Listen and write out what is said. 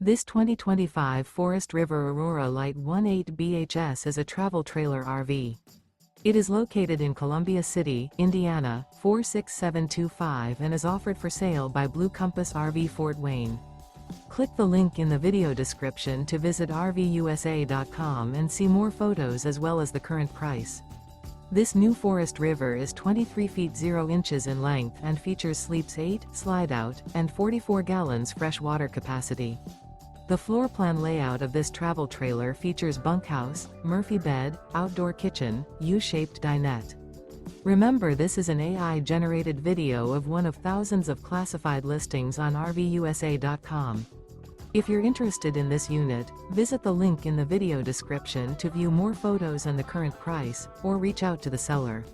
This 2025 Forest River Aurora Light 18 BHS is a travel trailer RV. It is located in Columbia City, Indiana, 46725 and is offered for sale by Blue Compass RV Fort Wayne. Click the link in the video description to visit RVUSA.com and see more photos as well as the current price. This new Forest River is 23 feet 0 inches in length and features sleeps 8, slide-out, and 44 gallons fresh water capacity. The floor plan layout of this travel trailer features bunkhouse, Murphy bed, outdoor kitchen, U-shaped dinette. Remember, this is an AI-generated video of one of thousands of classified listings on RVUSA.com. If you're interested in this unit, visit the link in the video description to view more photos and the current price, or reach out to the seller.